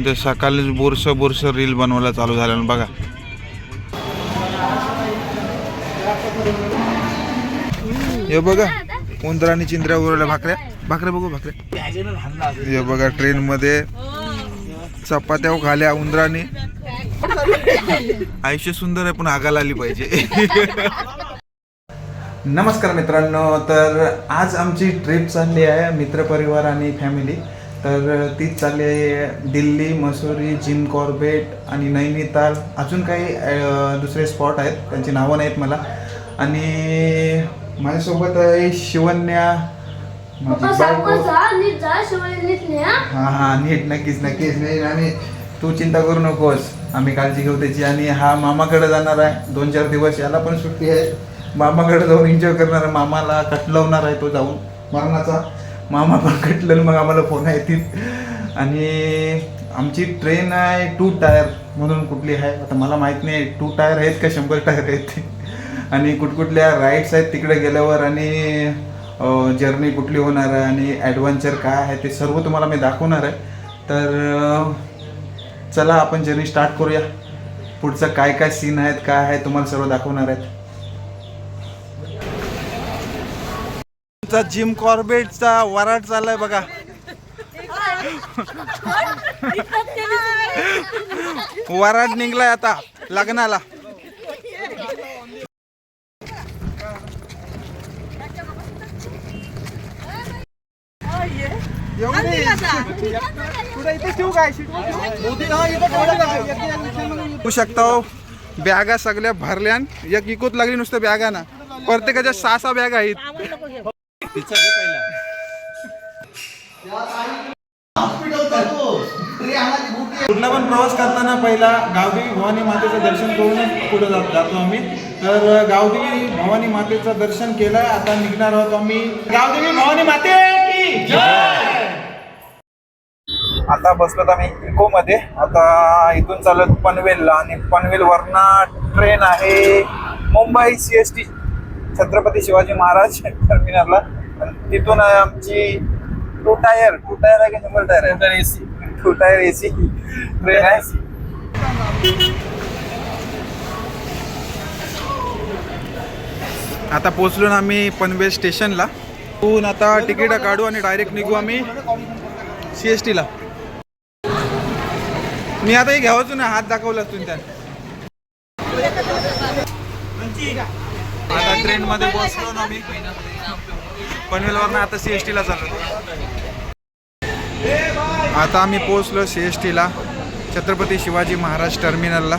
म्हणजे सकाळीच borers reel बनवायला चालू झालं बघा. हे बघा उंदराने चिंद्र्या उरवल्या भाकऱ्या भाकऱ्या बघू भाकऱ्या. हे बघा ट्रेन मध्ये चपात्या खाल्या उंदराने. आयुष्य सुंदर आहे पण आगाला आली पाहिजे. नमस्कार मित्रांनो, तर आज आमची ट्रिप चालली आहे मित्रपरिवार आणि फॅमिली. तर तीच चालली आहे दिल्ली, मसुरी, जिम कॉर्बेट आणि नैनिताल. अजून काही दुसरे स्पॉट आहेत, त्यांची नावं नाहीत मला. आणि माझ्यासोबत आहे शिवन्या. हां नीट नक्कीच नाही. आणि तू चिंता करू नकोस, आम्ही काळजी घेऊ त्याची. आणि हा मामाकडे जाणार आहे 2-4 दिवस, याला पण सुट्टी आहे. मामाकडे जाऊन एन्जॉय करणार आहे. मामाला कटलवणार आहे तो जाऊन मरणाचा. मामा पण कटलेल, मग आम्हाला फोन येतील. आणि आमची ट्रेन आहे 2 टायर म्हणून कुठली आहे आता मला माहीत नाही. 2 टायर आहेत का 100 टायर आहेत. आणि कुठकुठल्या राईड्स आहेत तिकडे गेल्यावर, आणि जर्नी कुठली होणार आहे आणि ॲडव्हेंचर काय आहे ते सर्व तुम्हाला मी दाखवणार आहे. तर चला आपण जर्नी स्टार्ट करूया. पुढचं काय काय सीन आहेत काय आहे तुम्हाला सर्व दाखवणार आहेत. जिम कॉर्बेटचा वराड चाललाय बघा. वराड निघलाय आता लग्नाला. होऊ शकता हो. बॅगा सगळ्या भरल्यान एक इकूत लागली नुसतं बॅगा ना. प्रत्येकाच्या 6 बॅग आहेत. कुठला पण प्रवास करताना पहिला गावदेवी भवानी मातेचं दर्शन करूनच पुढे जातो आम्ही. तर गावदेवी भवानी मातेचं दर्शन केलंय, आता निघणार आहोत आम्ही. गावदेवी भवानी माते की जय. आता बसलो आम्ही इको मध्ये. आता इथून चालत पनवेलला, आणि पनवेल वरनं ट्रेन आहे मुंबई CST छत्रपती शिवाजी महाराज टर्मिनलला. तिथून आमची 2 टायर आहे की 100 टायर आहे? 2 टायर AC ट्रेन आहे. आता पोचलो ना आम्ही पनवेल स्टेशनला. तिथून आता तिकीट काढू आणि डायरेक्ट निघू आम्ही CST ला. मी आता हे घ्यावंच ना, हात दाखवला तुम्ही त्याने. आता ट्रेन मध्ये बसलो ना मी पनवेलवरनं. आता CST ला चाललो. आता आम्ही पोहोचलो CST ला, छत्रपती शिवाजी महाराज टर्मिनलला.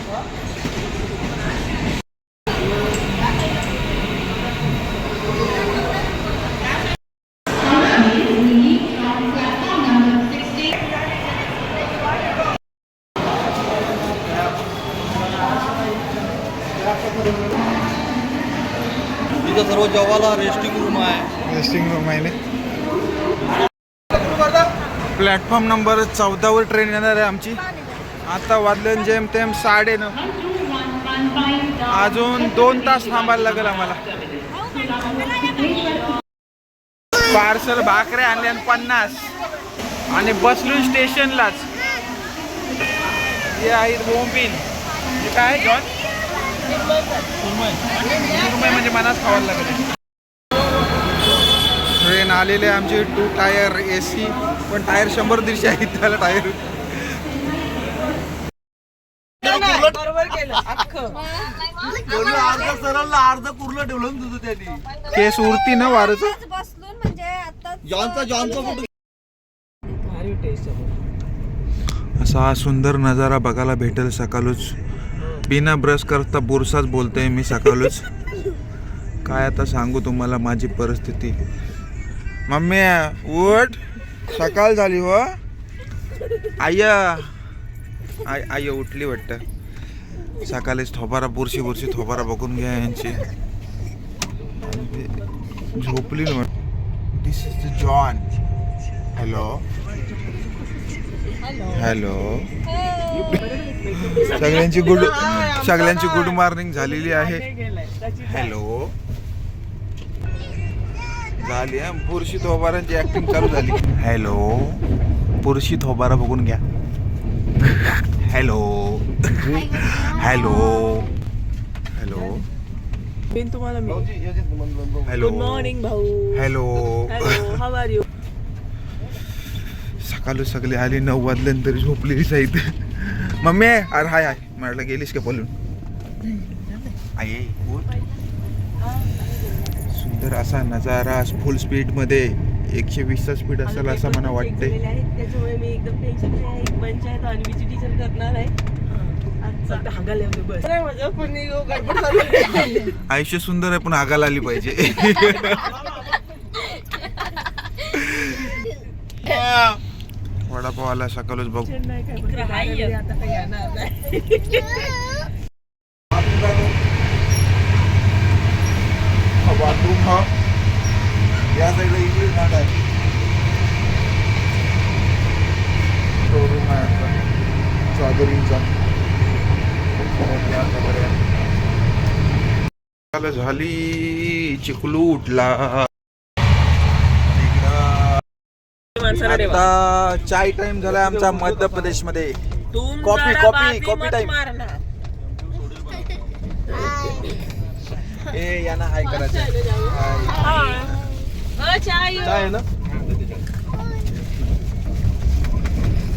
इथं सर्व जेवायला रेस्टिंग रूम आहे ना. प्लॅटफॉर्म नंबर 14 वर ट्रेन येणार आहे आमची. आता वाजले जेमतेम 9:30. अजून 2 तास थांबायला लागेल आम्हाला. पार्सल भाकऱ्या आणल्या 50 आणि बसलो स्टेशनलाच. हे आहेत बोंबील. हे काय जॉन सुरमई म्हणजे मनाच खावायला लागेल. ट्रेन आलेले आमची 2 टायर AC, पण टायर 100-150 आहेत त्याला टायर. अर्ध पुरलं ठेवलं तुझं त्यांनी. केस उरती ना वारच. असा हा सुंदर नजारा बघायला भेटेल सकाळच. बिना ब्रश करता बुरसाच बोलतोय मी सकाळच. काय आता सांगू तुम्हाला माझी परिस्थिती. मम्मी उठ, सकाळ झाली हो. आई उठली वाटतं. सकाळीच थोबारा बुरशी थोबारा बघून घ्या यांची. झोपली ना. दिस इज द जॉन. हॅलो सगळ्यांची गुड मॉर्निंग झालेली आहे. हॅलो झाली. पुरुषी थोबारांची ऍक्टिंग चालू झाली. हॅलो पुरुषी थोबारा बघून घ्या. हॅलो हॅलो हॅलो तुम्हाला मी हॅलो गुड मॉर्निंग भाऊ. Hello hello, how are you? सकाळी सगळे आले 9 वाजल्यानंतर झोपलेली साईड. मम्मी अरे हाय हाय म्हटलं गेलीस का बोलून आई बोल. सुंदर असा नजारा फुल स्पीड मध्ये 120चा स्पीड असेल असं मला वाटतंय. त्याच्यामुळे मी एकदम टेन्शन फ्री आहे. पंचायत अन्वीची टीचर करणार आहे. फक्त हागायला येऊ दे बस. नाही माझं पण गडबड चालू आहे. आयुष्य सुंदर आहे पण हागायला आली पाहिजे. वडापाव आला सकाळच बघ. नाही काय पण काय आता काही येणार नाही. बाथरूम हा या साईडला इंग्लिश नाट आहे. शोरूम आहे आता चादरींचा. झाली चिखलू उठला. आता चाय टाइम झालाय आमचा मध्य प्रदेश मध्ये. Coffee time. ए यांना हाय करायचं. चाय चाय ना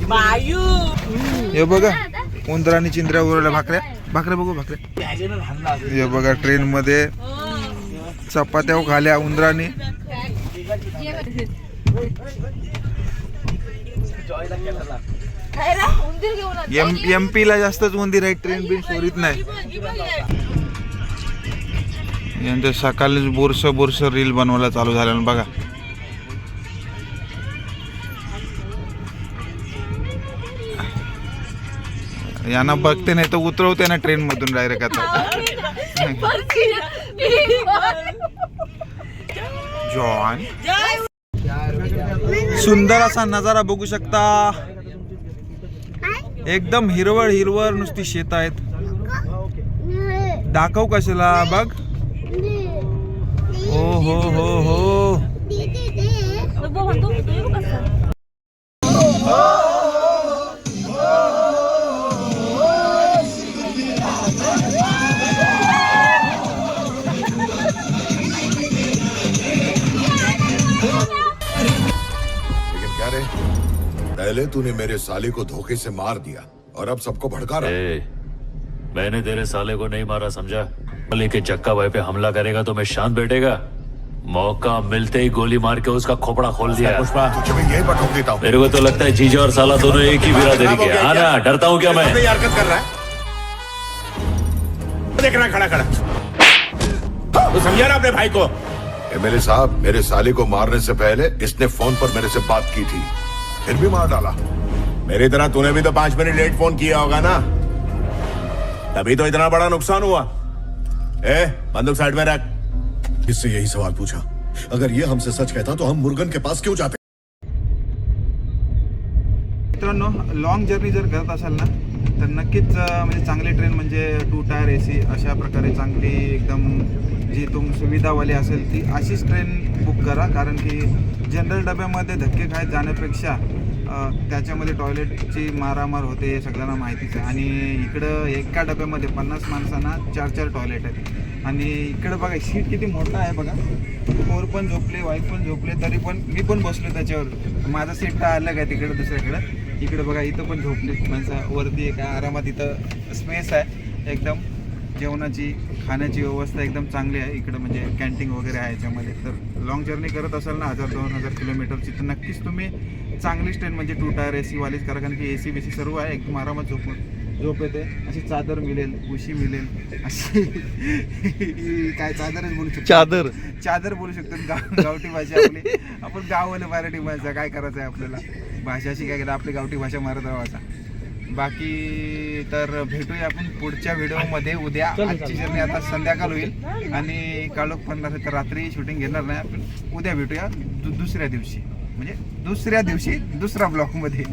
बायू. हे बघा उंदराने चिंद्र्या उरवल्या. भाकऱ्या भाकऱ्या बघू भाकऱ्या. हे बघा ट्रेन मध्ये चपात्या खाल्या उंदराने. MP ला जास्तच उंदीर आहे. ट्रेन बिन सोडीत नाही. यांचं सकाळीच बोरस रील बनवायला चालू झालं बघा. यांना बघते नाही तर उतरवते ना ट्रेन मधून डायरेक्ट. आता जॉन सुंदर असा नजारा बघू शकता. एकदम हिरवळ हिरवळ नुसती शेत आहेत. दाखव कशाला बघ. हो हो हो हो पहले तूने मेरे साले को धोखे से मार दिया और अब सबको भड़का रहा है। मैंने तेरे साले को नहीं मारा समझा। लेके जक्का भाई पे हमला करेगा तो मैं शांत बैठेगा। मौका मिलते ही गोली मार के उसका खोपड़ा खोल दिया। पुष्पा तुझे मैं यही पर ठोक देता हूँ। मेरे को तो लगता है जीजा और साला दोनों एक ही बिरादरी के। हाँ ना, डरता हूँ क्या मैं? हरकत कर रहा है। देखना खड़ा खड़ा तो समझा ना अपने भाई को। एमएलए साहब मेरे साले को मारने से पहले इसने फोन पर मेरे से बात की थी, फिर भी मार डाला। मेरी तरह तूने भी तो 5 मिनट लेट फोन किया होगा ना, तभी तो इतना बड़ा नुकसान हुआ। बंदूक साइड में रख। इससे यही सवाल पूछा, अगर ये हमसे सच कहता तो हम मुर्गन के पास क्यों जाते। मित्रांनो लॉंग जर्नी जर करत असाल ना तर नक्कीच म्हणजे चांगली ट्रेन म्हणजे 2 टायर AC अशा प्रकारे चांगली एकदम जी सुविधावाली असेल ती अशीच ट्रेन बुक करा. कारण की जनरल डब्यामध्ये धक्के खायत जाण्यापेक्षा त्याच्यामध्ये टॉयलेटची मारामार होते हे सगळ्यांना माहितीच आहे. आणि इकडं एका डब्यामध्ये 50 माणसांना 4 टॉयलेट आहेत. आणि इकडं बघा सीट किती मोठा आहे बघा. पोर पण झोपले, वाईफ पण झोपले, तरी पण मी पण बसलो त्याच्यावर. माझा सीट तर अलग आहे तिकडं दुसऱ्याकडं. इकडे बघा इथं पण झोपले माणसं वरती. एका आरामात इथं स्पेस आहे एकदम. जेवणाची खाण्याची व्यवस्था एकदम चांगली आहे इकडं. म्हणजे कॅन्टीन वगैरे आहे याच्यामध्ये. तर लॉंग जर्नी करत असाल ना 1000-2000 किलोमीटरची तर नक्कीच तुम्ही चांगलीच ट्रेन म्हणजे 2 टायर AC वालीच करा. कारण की AC BC सर्व आहे. एकदम आरामात झोप येते. अशी चादर मिळेल, उशी मिळेल, अशी काय चादरच बोलू शकतो. चादर बोलू शकतो. गावठी भाषा आपली. आपण गाववाले मराठी भाषा काय करायचं आहे आपल्याला. भाषाशी काय केलं आपली गावठी भाषा मारत राहायचा. बाकी तर भेटूया आपण पुढच्या व्हिडिओमध्ये उद्या. आजची जर्नी आता संध्याकाळ होईल आणि काळोख पडणार आहे तर रात्री शूटिंग घेणार नाही आपण. उद्या भेटूया दुसऱ्या दिवशी, म्हणजे दुसऱ्या दिवशी दुसऱ्या ब्लॉगमध्ये.